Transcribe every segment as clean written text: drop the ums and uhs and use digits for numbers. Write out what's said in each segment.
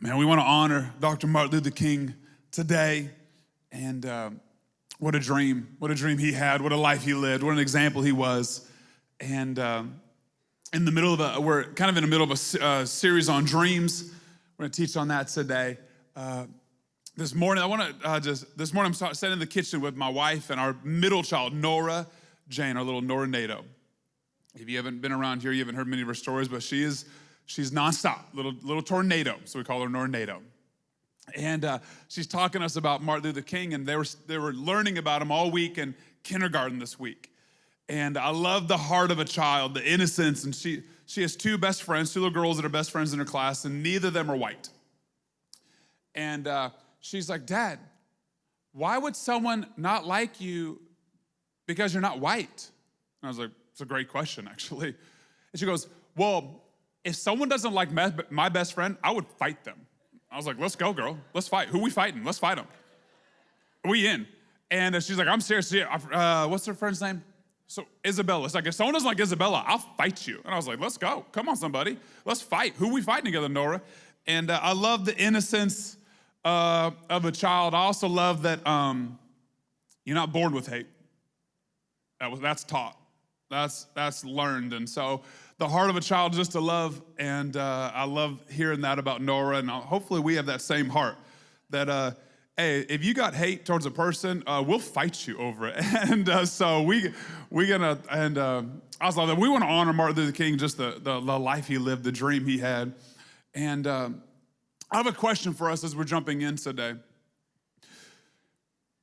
Man, we want to honor Dr. Martin Luther King today. And what a dream he had, what a life he lived, what an example he was. And in the middle of we're kind of in the middle of a series on dreams. We're going to teach on that today. This morning, I'm sitting in the kitchen with my wife and our middle child, Nora Jane, our little Nora Nato. If you haven't been around here, you haven't heard many of her stories, but she's nonstop, little tornado, so we call her Nora Nato. And she's talking to us about Martin Luther King, and they were learning about him all week in kindergarten this week. And I love the heart of a child, the innocence, and she has two best friends, two little girls that are best friends in her class, and neither of them are white. And she's like, Dad, why would someone not like you because you're not white? And I was like, it's a great question, actually. And she goes, well, if someone doesn't like my best friend, I would fight them. I was like, let's go, girl. Let's fight. Who we fighting? Let's fight them. We in. And she's like, I'm serious. What's her friend's name? So Isabella. It's like, if someone doesn't like Isabella, I'll fight you. And I was like, let's go. Come on, somebody. Let's fight. Who we fighting together, Nora? And I love the innocence of a child. I also love that you're not born with hate. That's taught. That's learned. And so the heart of a child is just to love, and I love hearing that about Nora, and hopefully we have that same heart, that, hey, if you got hate towards a person, we'll fight you over it. And so I was like, we want to honor Martin Luther King, just the life he lived, the dream he had. And I have a question for us as we're jumping in today.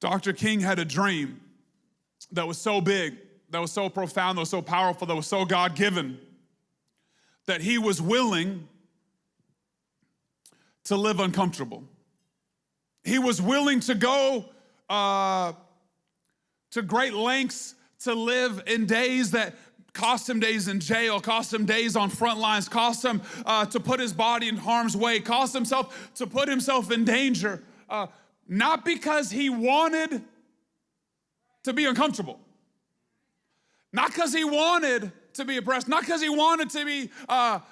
Dr. King had a dream that was so big, that was so profound, that was so powerful, that was so God-given, that he was willing to live uncomfortable. He was willing to go to great lengths to live in days that cost him days in jail, cost him days on front lines, cost him to put his body in harm's way, cost himself to put himself in danger, not because he wanted to be uncomfortable. Not because he wanted to be oppressed, not because he wanted to be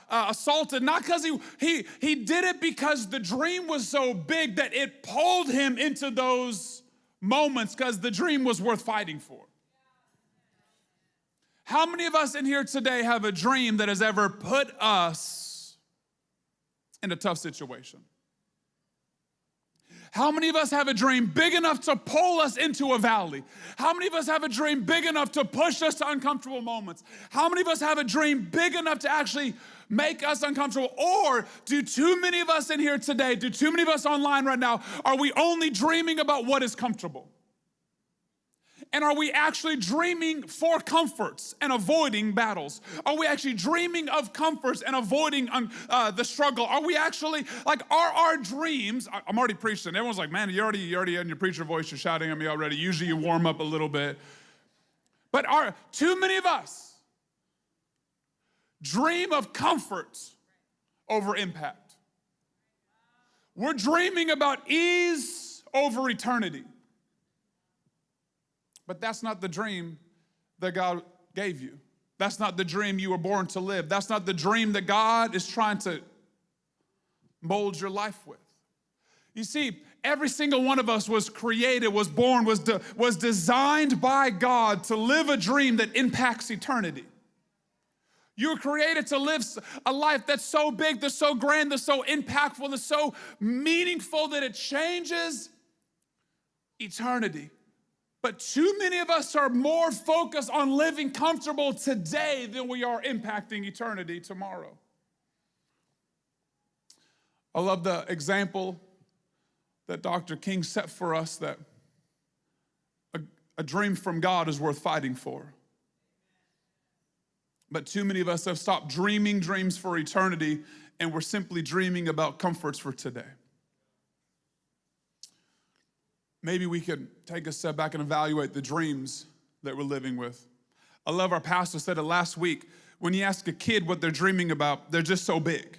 assaulted, not because he did it because the dream was so big that it pulled him into those moments because the dream was worth fighting for. How many of us in here today have a dream that has ever put us in a tough situation? How many of us have a dream big enough to pull us into a valley? How many of us have a dream big enough to push us to uncomfortable moments? How many of us have a dream big enough to actually make us uncomfortable? Or do too many of us in here today, do too many of us online right now, are we only dreaming about what is comfortable? And are we actually dreaming for comforts and avoiding battles? Are we actually dreaming of comforts and avoiding the struggle? Are we actually, are our dreams, I'm already preaching. Everyone's like, man, you're already in your preacher voice, you're shouting at me already. Usually you warm up a little bit. But are too many of us dream of comfort over impact? We're dreaming about ease over eternity. But that's not the dream that God gave you. That's not the dream you were born to live. That's not the dream that God is trying to mold your life with. You see, every single one of us was created, was born, was designed by God to live a dream that impacts eternity. You were created to live a life that's so big, that's so grand, that's so impactful, that's so meaningful that it changes eternity. But too many of us are more focused on living comfortable today than we are impacting eternity tomorrow. I love the example that Dr. King set for us, that a dream from God is worth fighting for. But too many of us have stopped dreaming dreams for eternity, and we're simply dreaming about comforts for today. Maybe we could take a step back and evaluate the dreams that we're living with. I love our pastor said it last week. When you ask a kid what they're dreaming about, they're just so big.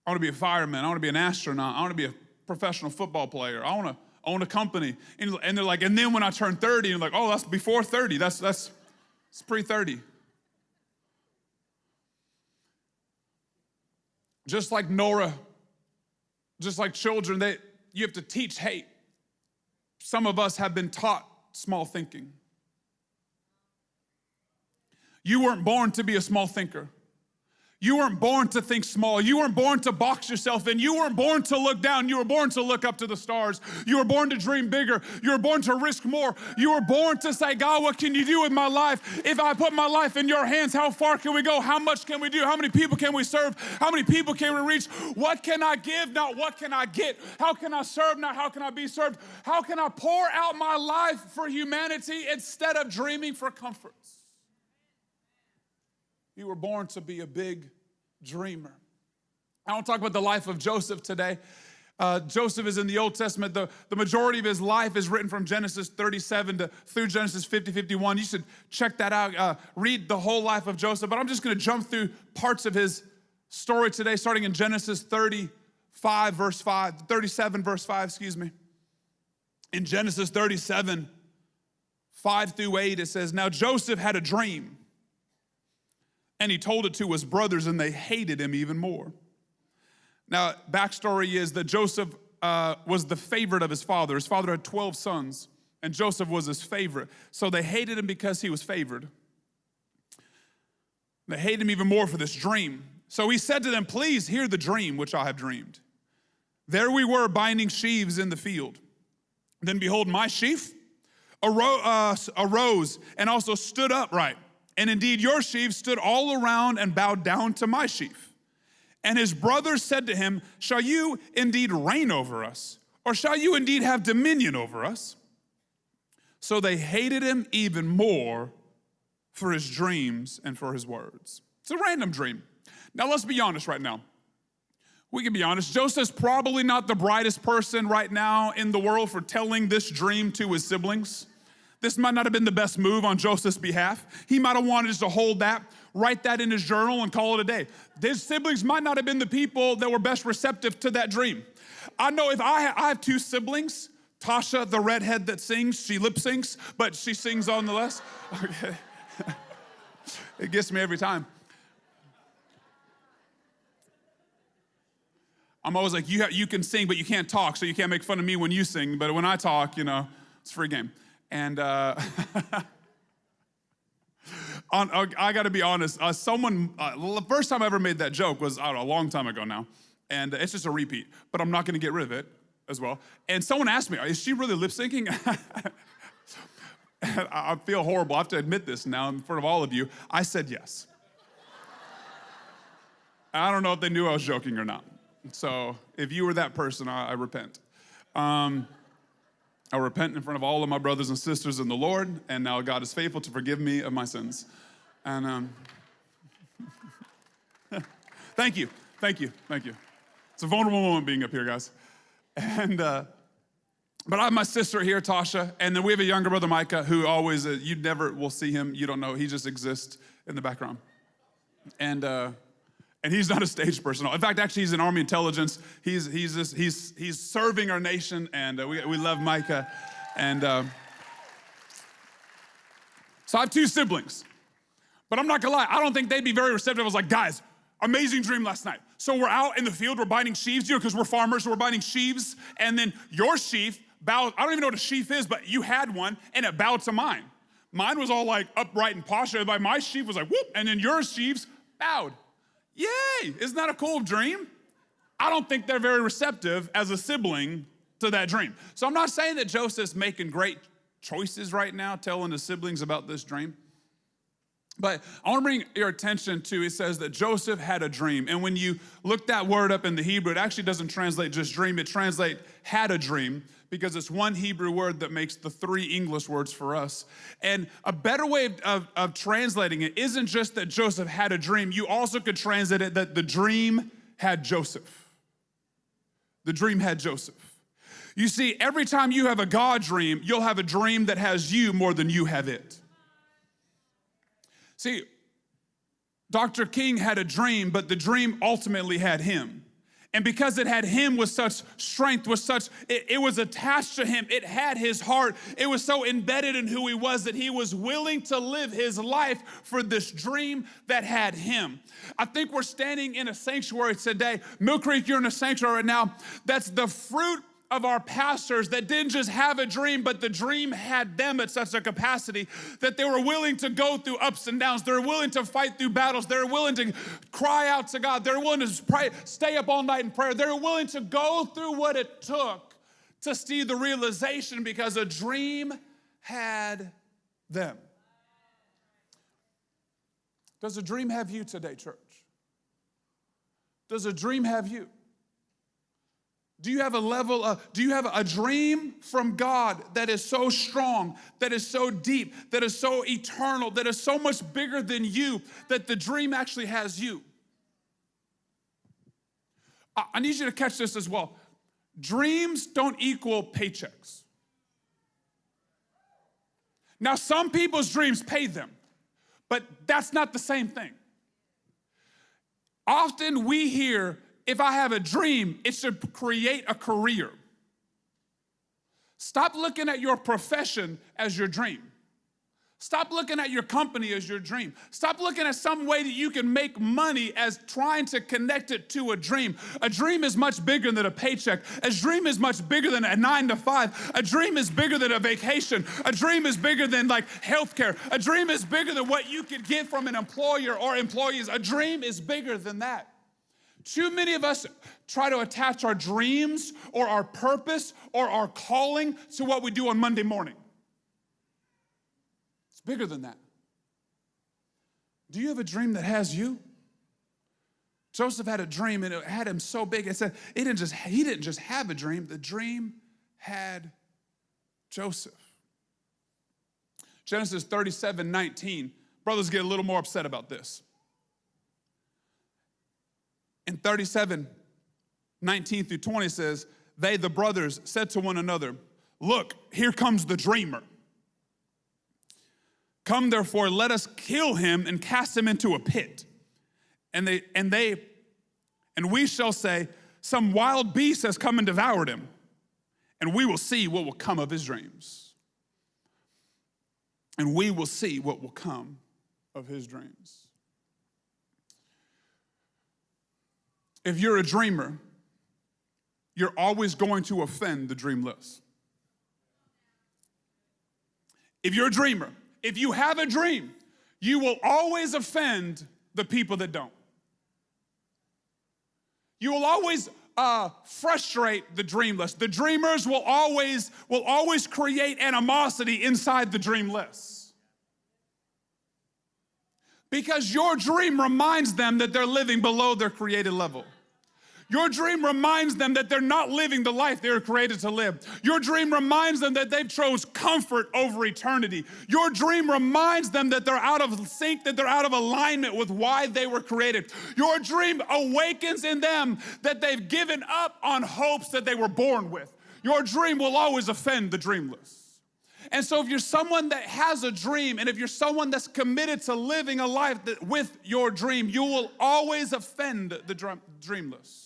I want to be a fireman. I want to be an astronaut. I want to be a professional football player. I want to own a company. And they're like, and then when I turn 30, you're like, oh, that's before 30. That's pre-30. Just like Nora Just like children, you have to teach hate. Some of us have been taught small thinking. You weren't born to be a small thinker. You weren't born to think small. You weren't born to box yourself in. You weren't born to look down. You were born to look up to the stars. You were born to dream bigger. You were born to risk more. You were born to say, God, what can you do with my life? If I put my life in your hands, how far can we go? How much can we do? How many people can we serve? How many people can we reach? What can I give? Not what can I get? How can I serve? Not how can I be served? How can I pour out my life for humanity instead of dreaming for comforts? You were born to be a big dreamer. I want to talk about the life of Joseph today. Joseph is in the Old Testament. The majority of his life is written from Genesis 37 through Genesis 51. You should check that out. Read the whole life of Joseph. But I'm just going to jump through parts of his story today, starting in Genesis 37, verse 5, In Genesis 37, 5 through 8, it says, Now Joseph had a dream, and he told it to his brothers, and they hated him even more. Now, backstory is that Joseph was the favorite of his father. His father had 12 sons, and Joseph was his favorite. So they hated him because he was favored. They hated him even more for this dream. So he said to them, Please hear the dream which I have dreamed. There we were binding sheaves in the field. Then behold, my sheaf arose and also stood upright. And indeed, your sheaves stood all around and bowed down to my sheaf. And his brothers said to him, Shall you indeed reign over us? Or shall you indeed have dominion over us? So they hated him even more for his dreams and for his words. It's a random dream. Now, let's be honest right now. We can be honest. Joseph's probably not the brightest person right now in the world for telling this dream to his siblings. This might not have been the best move on Joseph's behalf. He might have wanted just to hold that, write that in his journal, and call it a day. His siblings might not have been the people that were best receptive to that dream. I know if I have 2 siblings, Tasha, the redhead that sings, she lip syncs, but she sings nonetheless. Okay. It gets me every time. I'm always like, you can sing, but you can't talk, so you can't make fun of me when you sing, but when I talk, it's a free game. And I got to be honest, the first time I ever made that joke was, a long time ago now. And it's just a repeat, but I'm not going to get rid of it as well. And someone asked me, is she really lip syncing? I feel horrible. I have to admit this now in front of all of you. I said yes. I don't know if they knew I was joking or not. So if you were that person, I repent. I repent in front of all of my brothers and sisters in the Lord, and now God is faithful to forgive me of my sins. And thank you. It's a vulnerable moment being up here, guys. And but I have my sister here, Tasha, and then we have a younger brother, Micah, who always, you never will see him, you don't know, he just exists in the background. And he's not a stage person. In fact, actually, he's in Army intelligence. He's serving our nation, and we love Micah. And so I have 2 siblings, but I'm not gonna lie, I don't think they'd be very receptive. I was like, guys, amazing dream last night. So we're out in the field, we're binding sheaves, because we're farmers, so we're binding sheaves, and then your sheaf bowed. I don't even know what a sheaf is, but you had one, and it bowed to mine. Mine was all like upright and posture. Like my sheaf was like whoop, and then your sheaves bowed. Yay! Isn't that a cool dream? I don't think they're very receptive as a sibling to that dream. So I'm not saying that Joseph's making great choices right now, telling his siblings about this dream. But I want to bring your attention to, it says that Joseph had a dream. And when you look that word up in the Hebrew, it actually doesn't translate just dream, it translates had a dream, because it's one Hebrew word that makes the 3 English words for us. And a better way of translating it isn't just that Joseph had a dream. You also could translate it that the dream had Joseph. The dream had Joseph. You see, every time you have a God dream, you'll have a dream that has you more than you have it. See, Dr. King had a dream, but the dream ultimately had him. And because it had him with such strength, it was attached to him. It had his heart. It was so embedded in who he was that he was willing to live his life for this dream that had him. I think we're standing in a sanctuary today. Mill Creek, you're in a sanctuary right now. That's the fruit of our pastors that didn't just have a dream, but the dream had them at such a capacity that they were willing to go through ups and downs. They're willing to fight through battles. They're willing to cry out to God. They're willing to pray, stay up all night in prayer. They're willing to go through what it took to see the realization because a dream had them. Does a dream have you today, church? Does a dream have you? Do you have a dream from God that is so strong, that is so deep, that is so eternal, that is so much bigger than you, that the dream actually has you? I need you to catch this as well. Dreams don't equal paychecks. Now, some people's dreams pay them, but that's not the same thing. Often we hear, if I have a dream, it should create a career. Stop looking at your profession as your dream. Stop looking at your company as your dream. Stop looking at some way that you can make money as trying to connect it to a dream. A dream is much bigger than a paycheck. A dream is much bigger than a 9 to 5. A dream is bigger than a vacation. A dream is bigger than like healthcare. A dream is bigger than what you could get from an employer or employees. A dream is bigger than that. Too many of us try to attach our dreams or our purpose or our calling to what we do on Monday morning. It's bigger than that. Do you have a dream that has you? Joseph had a dream and it had him so big. It said he didn't just have a dream. The dream had Joseph. Genesis 37:19. Brothers get a little more upset about this. In 37:19 through 20 says, they, the brothers, said to one another, look, here comes the dreamer. Come therefore, let us kill him and cast him into a pit. And we shall say, some wild beast has come and devoured him, and we will see what will come of his dreams. And we will see what will come of his dreams. If you're a dreamer, you're always going to offend the dreamless. If you're a dreamer, if you have a dream, you will always offend the people that don't. You will always frustrate the dreamless. The dreamers will always create animosity inside the dreamless. Because your dream reminds them that they're living below their created level. Your dream reminds them that they're not living the life they were created to live. Your dream reminds them that they've chose comfort over eternity. Your dream reminds them that they're out of sync, that they're out of alignment with why they were created. Your dream awakens in them that they've given up on hopes that they were born with. Your dream will always offend the dreamless. And so if you're someone that has a dream, and if you're someone that's committed to living a life with your dream, you will always offend the dreamless.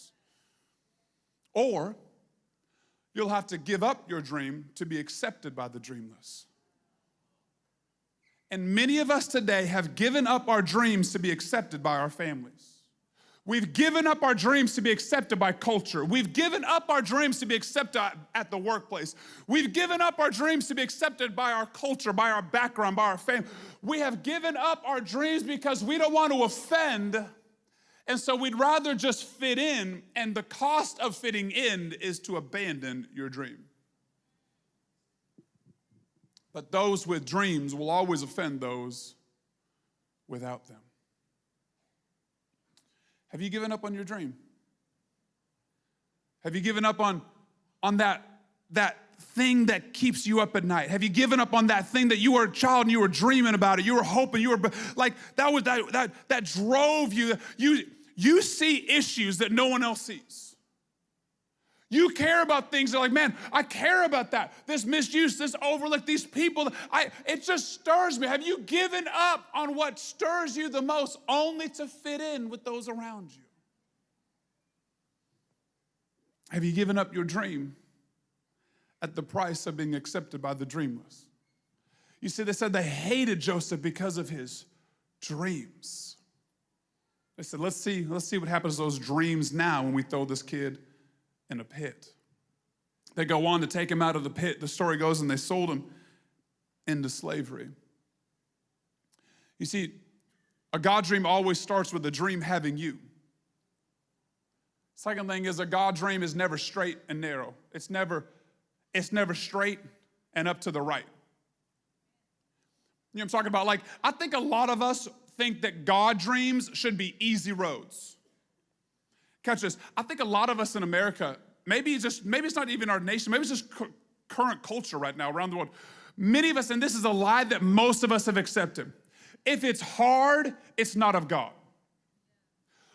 Or you'll have to give up your dream to be accepted by the dreamless. And many of us today have given up our dreams to be accepted by our families. We've given up our dreams to be accepted by culture. We've given up our dreams to be accepted at the workplace. We've given up our dreams to be accepted by our culture, by our background, by our family. We have given up our dreams because we don't want to offend, and so we'd rather just fit in, and the cost of fitting in is to abandon your dream. But those with dreams will always offend those without them. Have you given up on your dream? Have you given up on that thing that keeps you up at night? Have you given up on that thing that you were a child and you were dreaming about it? You were hoping, you were like, that drove you. You see issues that no one else sees. You care about things that are like, man, I care about that. This misuse, this overlook, these people. It just stirs me. Have you given up on what stirs you the most only to fit in with those around you? Have you given up your dream at the price of being accepted by the dreamless? You see, they said they hated Joseph because of his dreams. They said, let's see what happens to those dreams now when we throw this kid in a pit. They go on to take him out of the pit. The story goes, and they sold him into slavery. You see, a God dream always starts with a dream having you. Second thing is, a God dream is never straight and narrow. It's never straight and up to the right. You know what I'm talking about? Like, I think a lot of us think that God dreams should be easy roads. Catch this. I think a lot of us in America, maybe it's not even our nation, maybe it's just current culture right now around the world. Many of us, and this is a lie that most of us have accepted, if it's hard, it's not of God.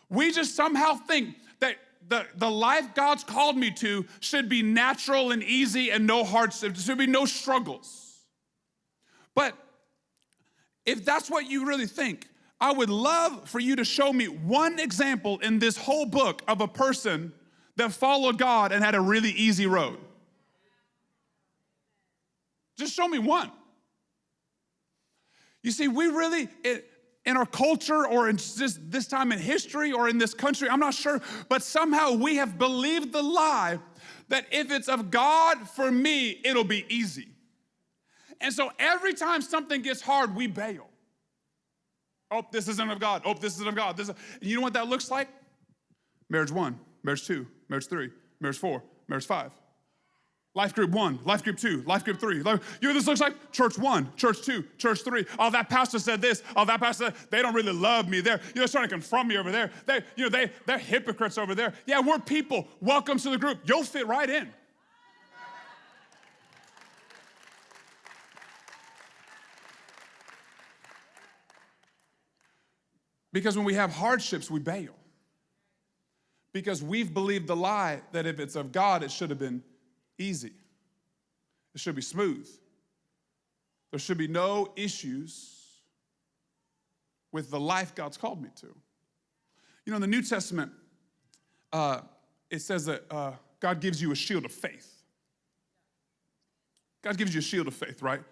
We just somehow think that the life God's called me to should be natural and easy and no hardships. There should be no struggles. But if that's what you really think, I would love for you to show me one example in this whole book of a person that followed God and had a really easy road. Just show me one. You see, we really, in our culture or in just this time in history or in this country, I'm not sure, but somehow we have believed the lie that if it's of God for me, it'll be easy. And so every time something gets hard, we bail. Oh, this isn't of God. Oh, this isn't of God. And you know what that looks like? Marriage 1, marriage 2, marriage 3, marriage 4, marriage 5. Life group 1, life group 2, life group 3. You know what this looks like? Church 1, church 2, church 3. Oh, that pastor said this. Oh, that pastor said, they don't really love me. They're trying to confront me over there. They're hypocrites over there. Yeah, we're people. Welcome to the group. You'll fit right in. Because when we have hardships, we bail. Because we've believed the lie that if it's of God, it should have been easy. It should be smooth. There should be no issues with the life God's called me to. You know, in the New Testament, it says that God gives you a shield of faith. God gives you a shield of faith, right?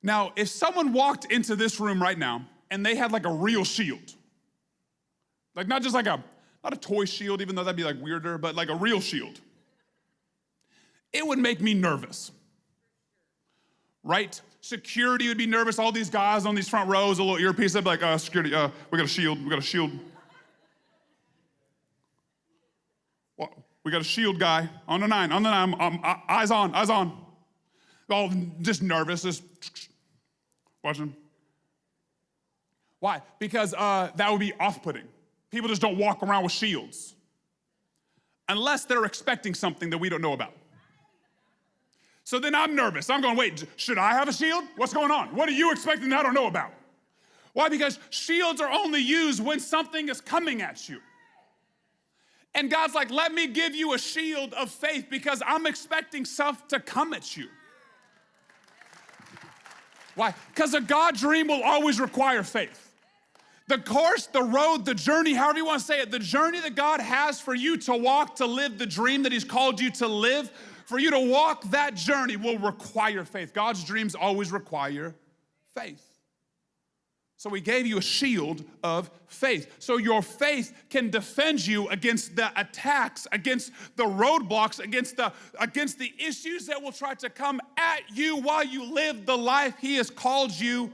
Now, if someone walked into this room right now and they had like a real shield, like not just like not a toy shield, even though that'd be like weirder, but like a real shield, it would make me nervous, right? Security would be nervous. All these guys on these front rows, a little earpiece, they'd be like, security, we got a shield, we got a shield. Well, we got a shield guy on the nine, eyes on. All just nervous, just watching. Why? Because that would be off-putting. People just don't walk around with shields unless they're expecting something that we don't know about. So then I'm nervous. I'm going, wait, should I have a shield? What's going on? What are you expecting that I don't know about? Why? Because shields are only used when something is coming at you. And God's like, let me give you a shield of faith because I'm expecting stuff to come at you. Why? Because a God dream will always require faith. The course, the road, the journey, however you want to say it, the journey that God has for you to walk, to live the dream that He's called you to live, for you to walk that journey will require faith. God's dreams always require faith. So He gave you a shield of faith. So your faith can defend you against the attacks, against the roadblocks, against the issues that will try to come at you while you live the life He has called you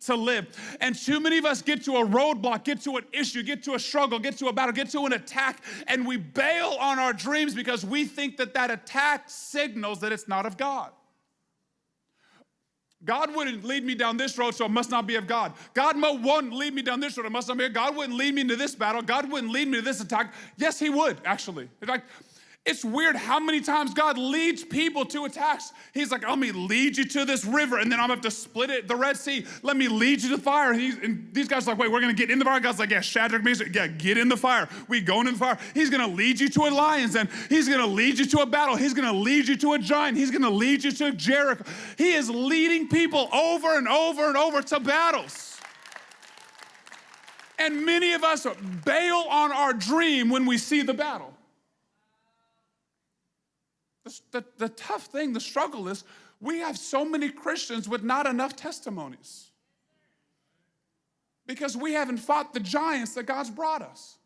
to live. And too many of us get to a roadblock, get to an issue, get to a struggle, get to a battle, get to an attack, and we bail on our dreams because we think that attack signals that it's not of God. God wouldn't lead me down this road, so it must not be of God. God wouldn't lead me down this road, it must not be of God. God wouldn't lead me into this battle. God wouldn't lead me to this attack. Yes, He would, actually. In fact, it's weird how many times God leads people to attacks. He's like, let me lead you to this river, and then I'm going to have to split it, the Red Sea. Let me lead you to the fire. And these guys are like, wait, we're going to get in the fire? God's like, yeah, Shadrach, Meshach, yeah, get in the fire. We going in the fire. He's going to lead you to a lion's den. He's going to lead you to a battle. He's going to lead you to a giant. He's going to lead you to Jericho. He is leading people over and over and over to battles. And many of us bail on our dream when we see the battle. The tough thing, the struggle is we have so many Christians with not enough testimonies because we haven't fought the giants that God's brought us.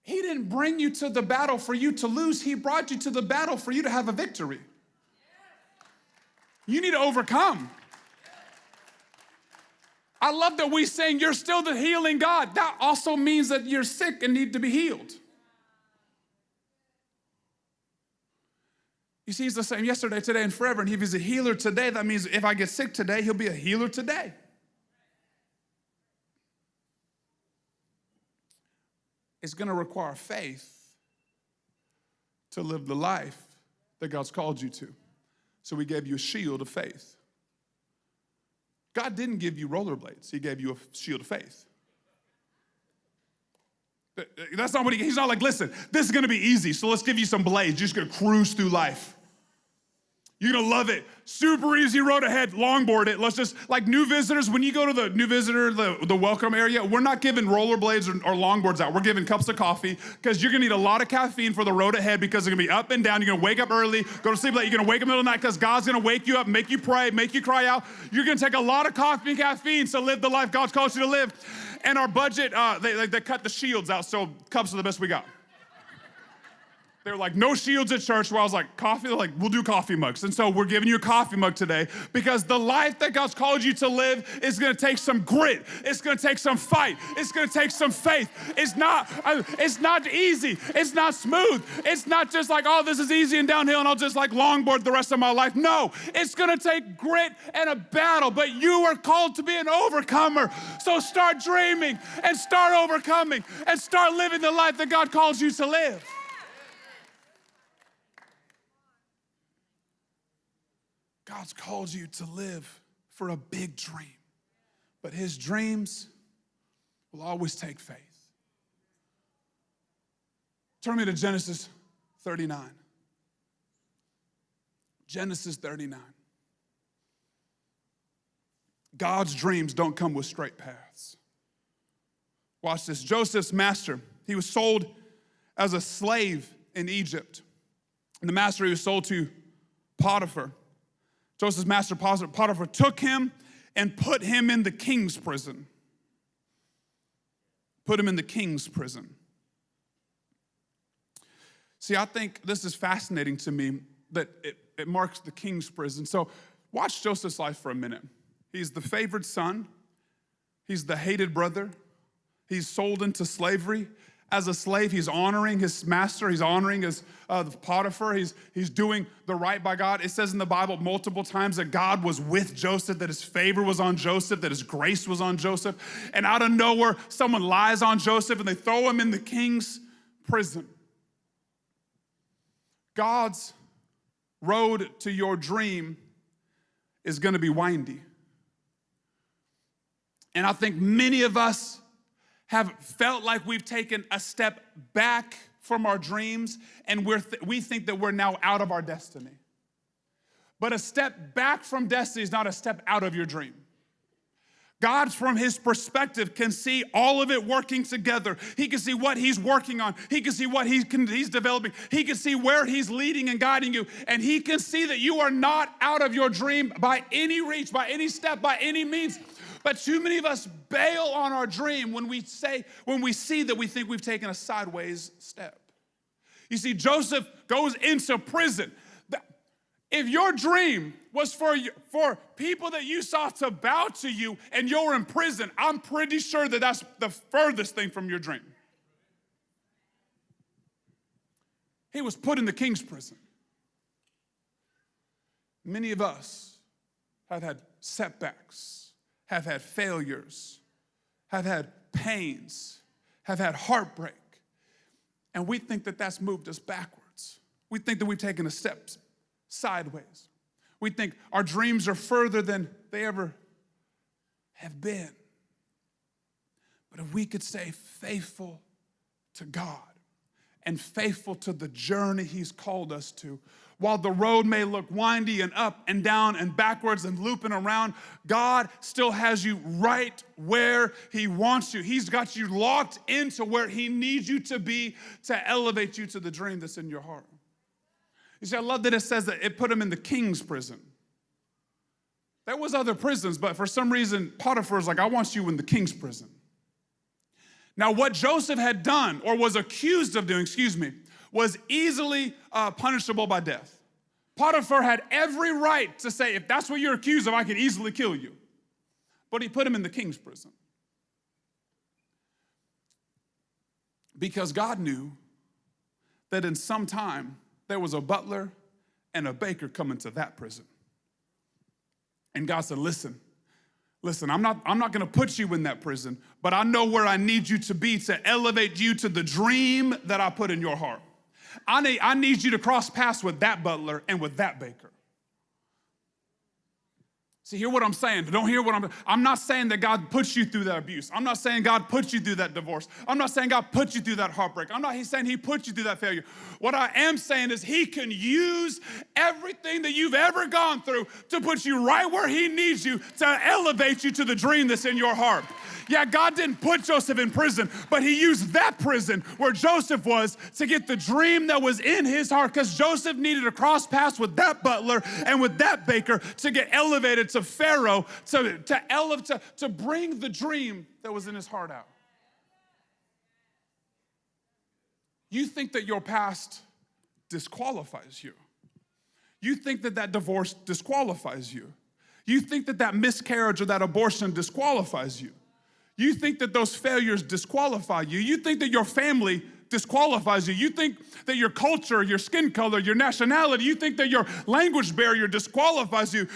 He didn't bring you to the battle for you to lose. He brought you to the battle for you to have a victory. You need to overcome. I love that we saying you're still the healing God. That also means that you're sick and need to be healed. You see, he's the same yesterday, today, and forever. And if he's a healer today, that means if I get sick today, he'll be a healer today. It's going to require faith to live the life that God's called you to. So he gave you a shield of faith. God didn't give you rollerblades. He gave you a shield of faith. That's not what he's not like, listen, this is going to be easy, so let's give you some blades. You're just going to cruise through life. You're going to love it. Super easy road ahead, longboard it. Let's just, like new visitors, when you go to the new visitor, the welcome area, we're not giving rollerblades or longboards out. We're giving cups of coffee because you're going to need a lot of caffeine for the road ahead because it's going to be up and down. You're going to wake up early, go to sleep late. You're going to wake up in the middle of the night because God's going to wake you up, make you pray, make you cry out. You're going to take a lot of coffee and caffeine to live the life God's called you to live. And our budget, they cut the shields out, so cups are the best we got. They were like, no shields at church. Where I was like, coffee? They're like, we'll do coffee mugs. And so we're giving you a coffee mug today because the life that God's called you to live is going to take some grit. It's going to take some fight. It's going to take some faith. It's not easy. It's not smooth. It's not just like, oh, this is easy and downhill and I'll just like longboard the rest of my life. No, it's going to take grit and a battle, but you are called to be an overcomer. So start dreaming and start overcoming and start living the life that God calls you to live. God's called you to live for a big dream, but his dreams will always take faith. Turn me to Genesis 39. Genesis 39. God's dreams don't come with straight paths. Watch this. Joseph's master, he was sold as a slave in Egypt. And the master he was sold to, Potiphar. Joseph's master, Potiphar, took him and put him in the king's prison. Put him in the king's prison. See, I think this is fascinating to me that it marks the king's prison. So watch Joseph's life for a minute. He's the favored son. He's the hated brother. He's sold into slavery. As a slave, he's honoring his master. He's honoring his Potiphar. He's doing the right by God. It says in the Bible multiple times that God was with Joseph, that his favor was on Joseph, that his grace was on Joseph. And out of nowhere, someone lies on Joseph and they throw him in the king's prison. God's road to your dream is going to be windy. And I think many of us have felt like we've taken a step back from our dreams and we think that we're now out of our destiny. But a step back from destiny is not a step out of your dream. God, from his perspective, can see all of it working together. He can see what he's working on. He can see what he's developing. He can see where he's leading and guiding you. And he can see that you are not out of your dream by any reach, by any step, by any means. But too many of us bail on our dream when we see that we think we've taken a sideways step. You see, Joseph goes into prison. If your dream was for people that you saw to bow to you and you're in prison, I'm pretty sure that that's the furthest thing from your dream. He was put in the king's prison. Many of us have had setbacks, have had failures, have had pains, have had heartbreak, and we think that that's moved us backwards. We think that we've taken a step sideways. We think our dreams are further than they ever have been. But if we could stay faithful to God and faithful to the journey he's called us to, while the road may look windy and up and down and backwards and looping around, God still has you right where he wants you. He's got you locked into where he needs you to be to elevate you to the dream that's in your heart. You see, I love that it says that it put him in the king's prison. There was other prisons, but for some reason, Potiphar's like, I want you in the king's prison. Now, what Joseph had done, or was accused of doing, was easily punishable by death. Potiphar had every right to say, if that's what you're accused of, I can easily kill you. But he put him in the king's prison. Because God knew that in some time, there was a butler and a baker coming to that prison. And God said, listen, I'm not gonna put you in that prison, but I know where I need you to be to elevate you to the dream that I put in your heart. I need you to cross paths with that butler and with that baker. See, hear what I'm saying. Don't hear what I'm not saying that God puts you through that abuse. I'm not saying God put you through that divorce. I'm not saying God put you through that heartbreak. He's saying he put you through that failure. What I am saying is he can use everything that you've ever gone through to put you right where he needs you to elevate you to the dream that's in your heart. Yeah, God didn't put Joseph in prison, but he used that prison where Joseph was to get the dream that was in his heart, because Joseph needed to cross paths with that butler and with that baker to get elevated to Pharaoh, to bring the dream that was in his heart out. You think that your past disqualifies you. You think that that divorce disqualifies you. You think that that miscarriage or that abortion disqualifies you. You think that those failures disqualify you. You think that your family disqualifies you. You think that your culture, your skin color, your nationality, you think that your language barrier disqualifies you.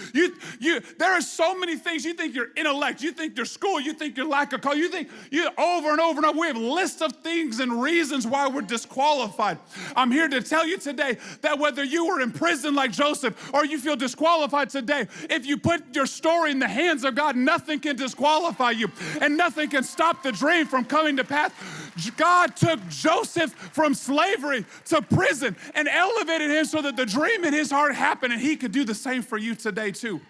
There are so many things. You think your intellect, you think your school, you think your lack of culture, you think over and over and over. We have lists of things and reasons why we're disqualified. I'm here to tell you today that whether you were in prison like Joseph or you feel disqualified today, if you put your story in the hands of God, nothing can disqualify you and nothing can stop the dream from coming to pass. God took Joseph from slavery to prison and elevated him so that the dream in his heart happened, and he could do the same for you today too.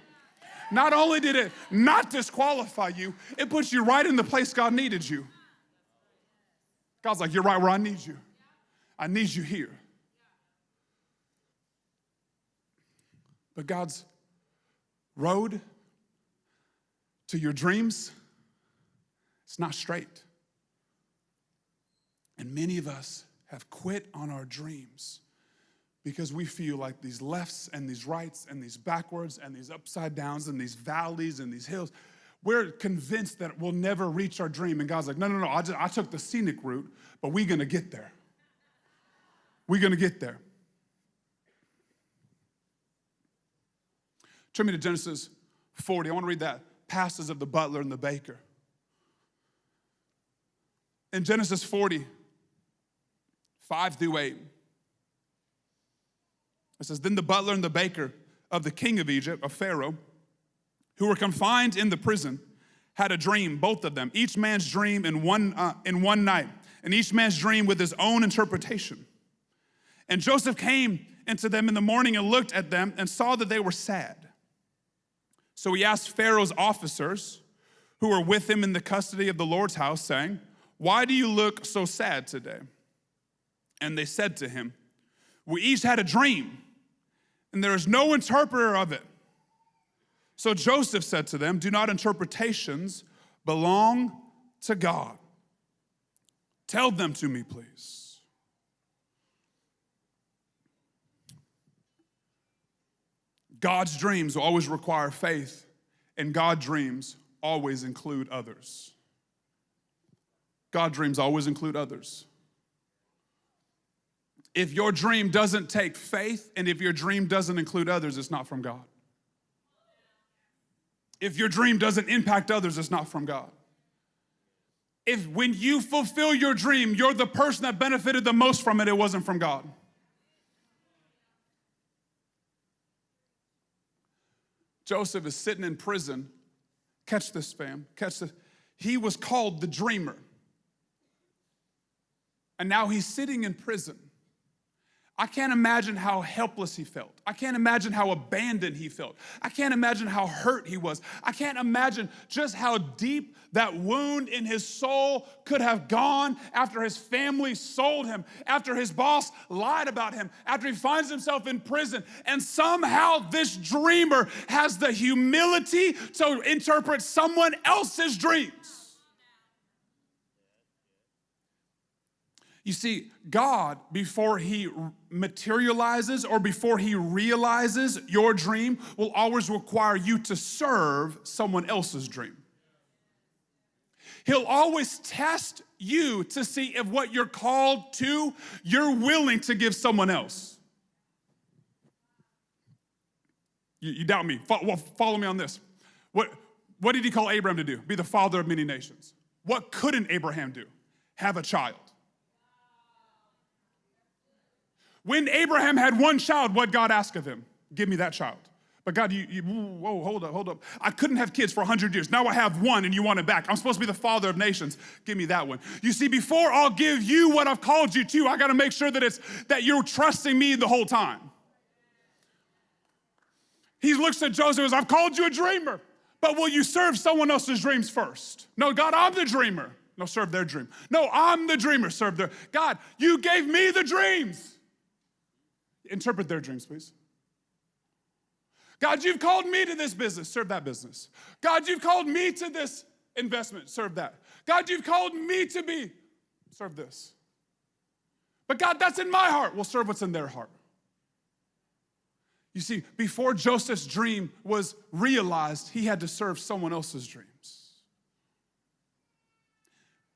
Not only did it not disqualify you, it puts you right in the place God needed you. God's like, you're right where I need you. I need you here. But God's road to your dreams, it's not straight. And many of us have quit on our dreams because we feel like these lefts and these rights and these backwards and these upside downs and these valleys and these hills, we're convinced that we'll never reach our dream. And God's like, no, I took the scenic route, but we're gonna get there. We're gonna get there. Turn me to Genesis 40. I wanna read that passage of the butler and the baker. In Genesis 40, 5-8. It says, then the butler and the baker of the king of Egypt, of Pharaoh, who were confined in the prison, had a dream, both of them, each man's dream in one night, and each man's dream with his own interpretation. And Joseph came into them in the morning and looked at them and saw that they were sad. So he asked Pharaoh's officers, who were with him in the custody of the Lord's house, saying, why do you look so sad today? And they said to him, we each had a dream, and there is no interpreter of it. So Joseph said to them, do not interpretations belong to God? Tell them to me, please. God's dreams will always require faith, and God's dreams always include others. God's dreams always include others. If your dream doesn't take faith and if your dream doesn't include others, it's not from God. If your dream doesn't impact others, it's not from God. If when you fulfill your dream, you're the person that benefited the most from it, it wasn't from God. Joseph is sitting in prison. Catch this, fam. Catch this. He was called the dreamer. And now he's sitting in prison. I can't imagine how helpless he felt. I can't imagine how abandoned he felt. I can't imagine how hurt he was. I can't imagine just how deep that wound in his soul could have gone after his family sold him, after his boss lied about him, after he finds himself in prison. And somehow this dreamer has the humility to interpret someone else's dreams. You see, God, before he materializes or before he realizes your dream, will always require you to serve someone else's dream. He'll always test you to see if what you're called to, you're willing to give someone else. You doubt me? Well, follow me on this. What did he call Abraham to do? Be the father of many nations. What couldn't Abraham do? Have a child. When Abraham had one child, what God asked of him? Give me that child. But God, whoa, hold up. I couldn't have kids for 100 years. Now I have one and you want it back. I'm supposed to be the father of nations. Give me that one. You see, before I'll give you what I've called you to, I gotta make sure that you're trusting me the whole time. He looks at Joseph and says, I've called you a dreamer, but will you serve someone else's dreams first? No, God, I'm the dreamer. No, serve their dream. No, I'm the dreamer, serve their. God, you gave me the dreams. Interpret their dreams, please. God, you've called me to this business, serve that business. God, you've called me to this investment, serve that. God, you've called me to be, serve this. But God, that's in my heart. We'll serve what's in their heart. You see, before Joseph's dream was realized, he had to serve someone else's dreams.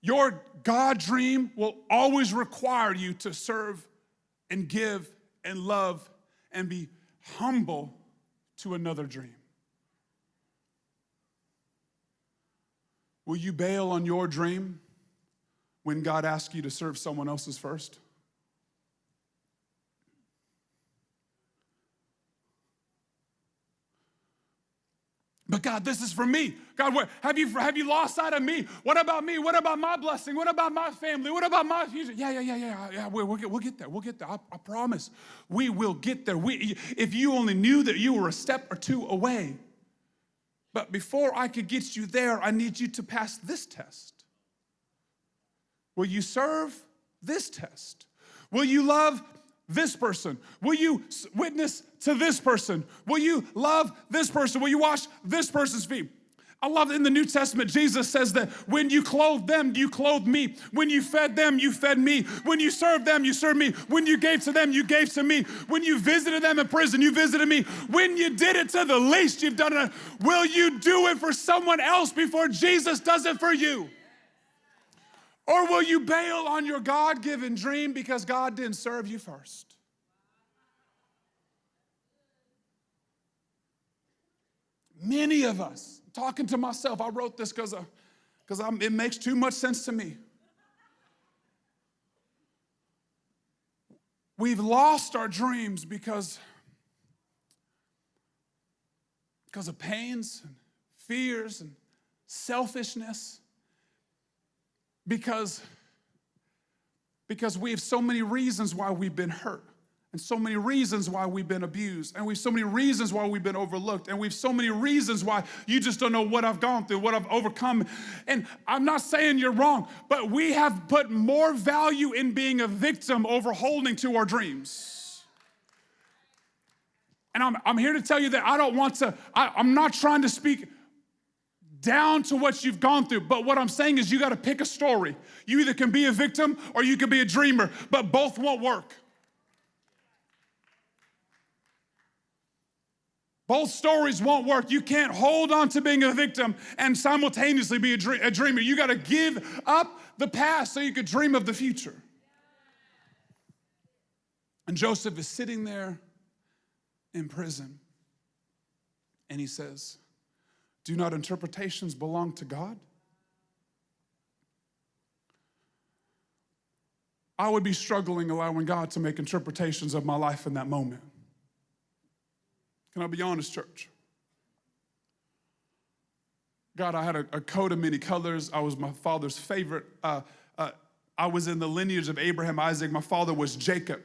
Your God dream will always require you to serve and give and love and be humble to another dream. Will you bail on your dream when God asks you to serve someone else's first? But God, this is for me. God, what, have you lost sight of me? What about me? What about my blessing? What about my family? What about my future? Yeah. We'll get there. We'll get there. I promise. We will get there. If you only knew that you were a step or two away. But before I could get you there, I need you to pass this test. Will you serve this test? Will you love this person? Will you witness to this person? Will you love this person? Will you wash this person's feet? I love in the New Testament, Jesus says that when you clothed them, you clothed me. When you fed them, you fed me. When you served them, you served me. When you gave to them, you gave to me. When you visited them in prison, you visited me. When you did it to the least, you've done it. Will you do it for someone else before Jesus does it for you? Or will you bail on your God-given dream because God didn't serve you first? Many of us, talking to myself, I wrote this because it makes too much sense to me. We've lost our dreams because of pains and fears and selfishness. Because we have so many reasons why we've been hurt, and so many reasons why we've been abused, and we have so many reasons why we've been overlooked, and we have so many reasons why you just don't know what I've gone through, what I've overcome. And I'm not saying you're wrong, but we have put more value in being a victim over holding to our dreams. And I'm here to tell you that I'm not trying to speak down to what you've gone through. But what I'm saying is you got to pick a story. You either can be a victim or you can be a dreamer, but both won't work. Both stories won't work. You can't hold on to being a victim and simultaneously be a dreamer. You got to give up the past so you could dream of the future. And Joseph is sitting there in prison, and he says, do not interpretations belong to God? I would be struggling allowing God to make interpretations of my life in that moment. Can I be honest, church? God, I had a coat of many colors. I was my father's favorite. I was in the lineage of Abraham, Isaac. My father was Jacob.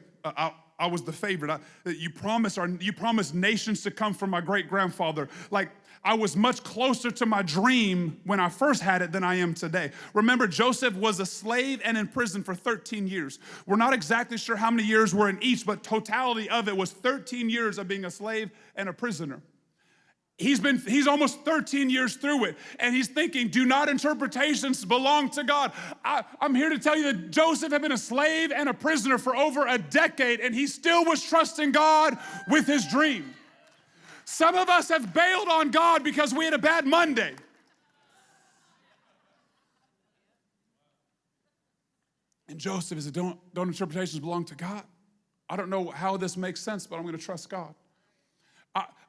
I was the favorite. You promised nations to come from my great-grandfather. Like, I was much closer to my dream when I first had it than I am today. Remember, Joseph was a slave and in prison for 13 years. We're not exactly sure how many years were in each, but totality of it was 13 years of being a slave and a prisoner. He's almost 13 years through it, and he's thinking, do not interpretations belong to God? I'm here to tell you that Joseph had been a slave and a prisoner for over a decade, and he still was trusting God with his dream. Some of us have bailed on God because we had a bad Monday. And Joseph said, don't interpretations belong to God? I don't know how this makes sense, but I'm going to trust God.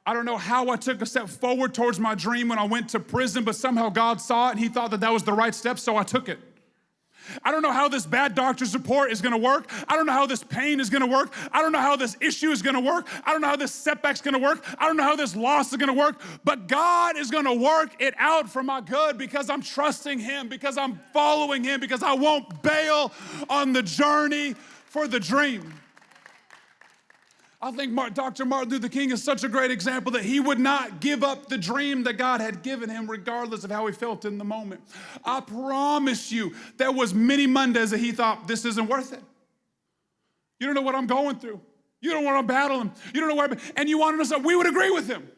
I don't know how I took a step forward towards my dream when I went to prison, but somehow God saw it and he thought that was the right step, so I took it. I don't know how this bad doctor's report is gonna work. I don't know how this pain is gonna work. I don't know how this issue is gonna work. I don't know how this setback's gonna work. I don't know how this loss is gonna work, but God is gonna work it out for my good because I'm trusting him, because I'm following him, because I won't bail on the journey for the dream. I think Dr. Martin Luther King is such a great example that he would not give up the dream that God had given him regardless of how he felt in the moment. I promise you, there was many Mondays that he thought, this isn't worth it. You don't know what I'm going through. You don't know what I'm battling. You don't know where and you wanted us to, we would agree with him.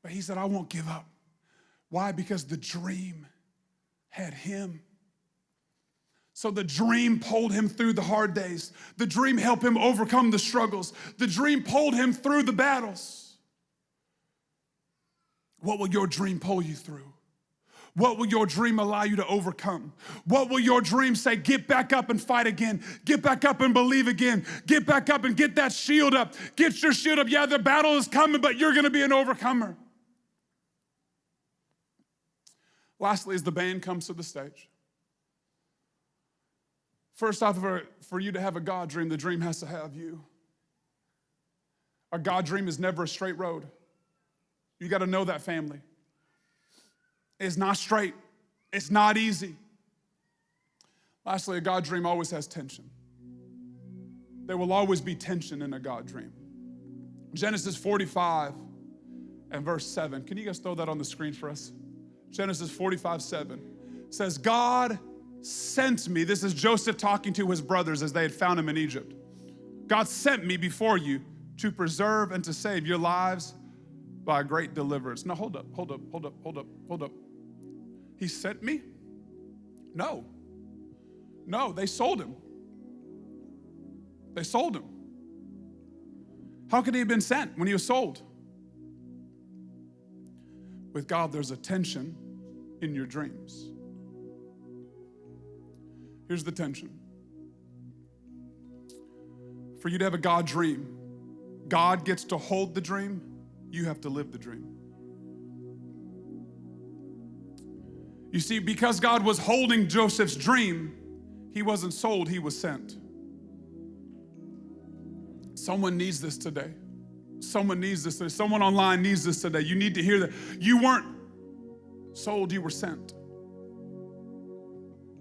But he said, I won't give up. Why? Because the dream had him. So the dream pulled him through the hard days. The dream helped him overcome the struggles. The dream pulled him through the battles. What will your dream pull you through? What will your dream allow you to overcome? What will your dream say? Get back up and fight again. Get back up and believe again. Get back up and get that shield up. Get your shield up. Yeah, the battle is coming, but you're going to be an overcomer. Lastly, as the band comes to the stage, first off, for you to have a God dream, the dream has to have you. A God dream is never a straight road. You got to know that, family. It's not straight. It's not easy. Lastly, a God dream always has tension. There will always be tension in a God dream. Genesis 45 and verse 7. Can you guys throw that on the screen for us? Genesis 45:7 says, God sent me. This is Joseph talking to his brothers as they had found him in Egypt. God sent me before you to preserve and to save your lives by a great deliverance. Now, hold up. He sent me? No, they sold him. They sold him. How could he have been sent when he was sold? With God, there's a tension in your dreams. Here's the tension. For you to have a God dream, God gets to hold the dream, you have to live the dream. You see, because God was holding Joseph's dream, he wasn't sold, he was sent. Someone needs this today. Someone needs this today. Someone online needs this today. You need to hear that. You weren't sold, you were sent.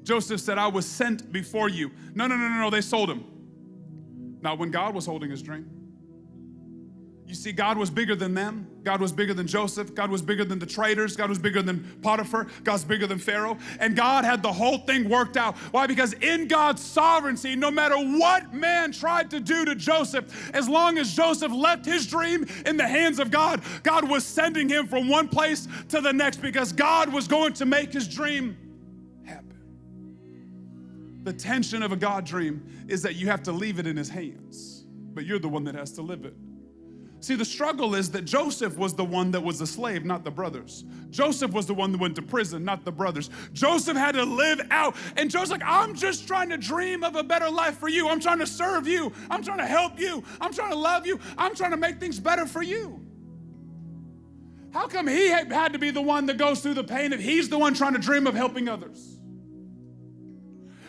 Joseph said, I was sent before you. No, they sold him. Not when God was holding his dream. You see, God was bigger than them. God was bigger than Joseph. God was bigger than the traders. God was bigger than Potiphar. God's bigger than Pharaoh. And God had the whole thing worked out. Why? Because in God's sovereignty, no matter what man tried to do to Joseph, as long as Joseph left his dream in the hands of God, God was sending him from one place to the next because God was going to make his dream happen. The tension of a God dream is that you have to leave it in his hands, but you're the one that has to live it. See, the struggle is that Joseph was the one that was a slave, not the brothers. Joseph was the one that went to prison, not the brothers. Joseph had to live out. And Joseph's like, I'm just trying to dream of a better life for you. I'm trying to serve you. I'm trying to help you. I'm trying to love you. I'm trying to make things better for you. How come he had to be the one that goes through the pain if he's the one trying to dream of helping others?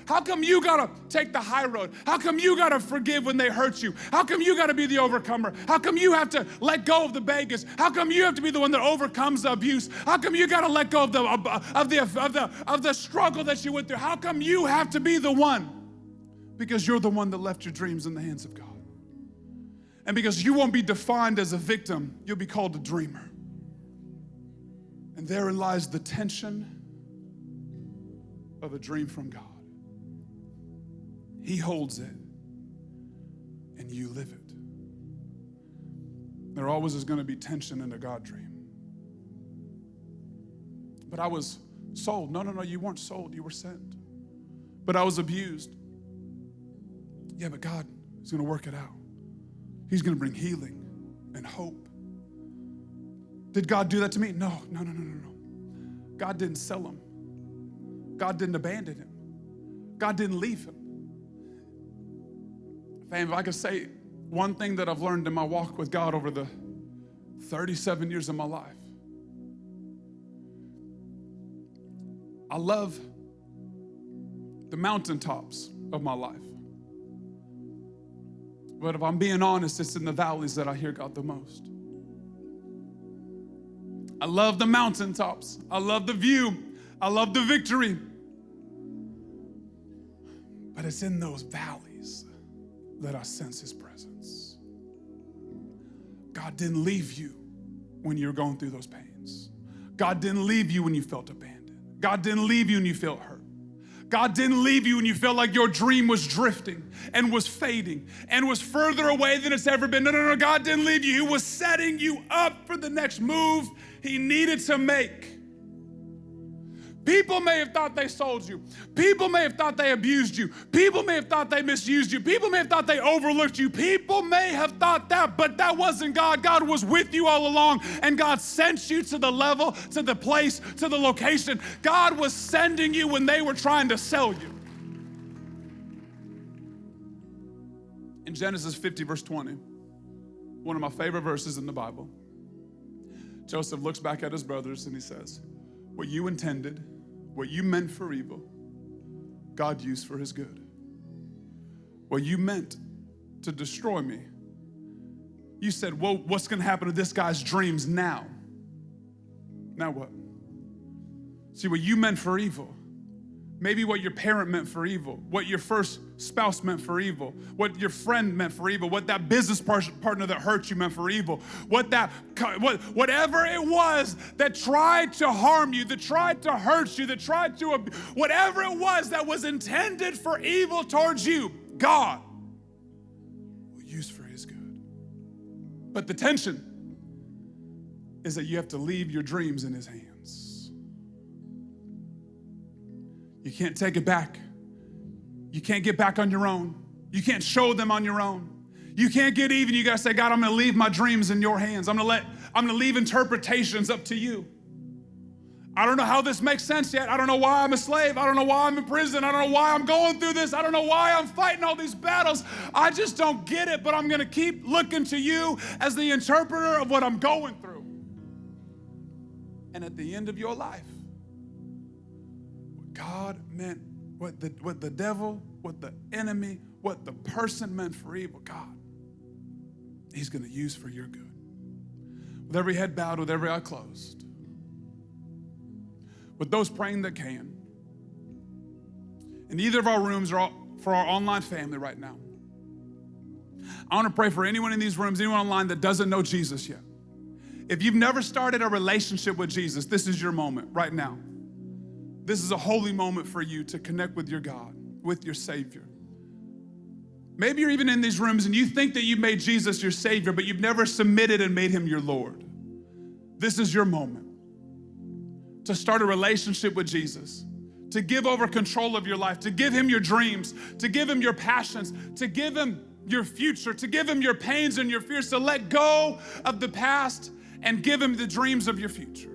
How come you gotta take the high road? How come you gotta forgive when they hurt you? How come you gotta be the overcomer? How come you have to let go of the baggage? How come you have to be the one that overcomes the abuse? How come you gotta let go of the struggle that you went through? How come you have to be the one? Because you're the one that left your dreams in the hands of God. And because you won't be defined as a victim, you'll be called a dreamer. And therein lies the tension of a dream from God. He holds it, and you live it. There always is going to be tension in a God dream. But I was sold. No, you weren't sold. You were sent. But I was abused. Yeah, but God is going to work it out. He's going to bring healing and hope. Did God do that to me? No. God didn't sell him. God didn't abandon him. God didn't leave him. Fam, if I could say one thing that I've learned in my walk with God over the 37 years of my life, I love the mountaintops of my life. But if I'm being honest, it's in the valleys that I hear God the most. I love the mountaintops. I love the view. I love the victory. But it's in those valleys that I sense his presence. God didn't leave you when you were going through those pains. God didn't leave you when you felt abandoned. God didn't leave you when you felt hurt. God didn't leave you when you felt like your dream was drifting and was fading and was further away than it's ever been. No, God didn't leave you. He was setting you up for the next move he needed to make. People may have thought they sold you. People may have thought they abused you. People may have thought they misused you. People may have thought they overlooked you. People may have thought that, but that wasn't God. God was with you all along, and God sent you to the level, to the place, to the location. God was sending you when they were trying to sell you. In Genesis 50, verse 20, one of my favorite verses in the Bible, Joseph looks back at his brothers and he says, what you intended, what you meant for evil, God used for his good. What you meant to destroy me, you said, well, what's going to happen to this guy's dreams now? Now what? See, what you meant for evil, maybe what your parent meant for evil, what your first spouse meant for evil, what your friend meant for evil, what that business partner that hurt you meant for evil, whatever it was that tried to harm you, that tried to hurt you, that tried to, whatever it was that was intended for evil towards you, God will use for his good. But the tension is that you have to leave your dreams in his hands. You can't take it back. You can't get back on your own. You can't show them on your own. You can't get even. You gotta say, God, I'm gonna leave my dreams in your hands. I'm gonna leave interpretations up to you. I don't know how this makes sense yet. I don't know why I'm a slave. I don't know why I'm in prison. I don't know why I'm going through this. I don't know why I'm fighting all these battles. I just don't get it, but I'm gonna keep looking to you as the interpreter of what I'm going through. And at the end of your life, God meant, what the devil, what the enemy, what the person meant for evil, God, he's going to use for your good. With every head bowed, with every eye closed, with those praying that can, in either of our rooms or for our online family right now, I want to pray for anyone in these rooms, anyone online that doesn't know Jesus yet. If you've never started a relationship with Jesus, this is your moment right now. This is a holy moment for you to connect with your God, with your Savior. Maybe you're even in these rooms and you think that you made Jesus your Savior, but you've never submitted and made him your Lord. This is your moment to start a relationship with Jesus, to give over control of your life, to give him your dreams, to give him your passions, to give him your future, to give him your pains and your fears, to let go of the past and give him the dreams of your future.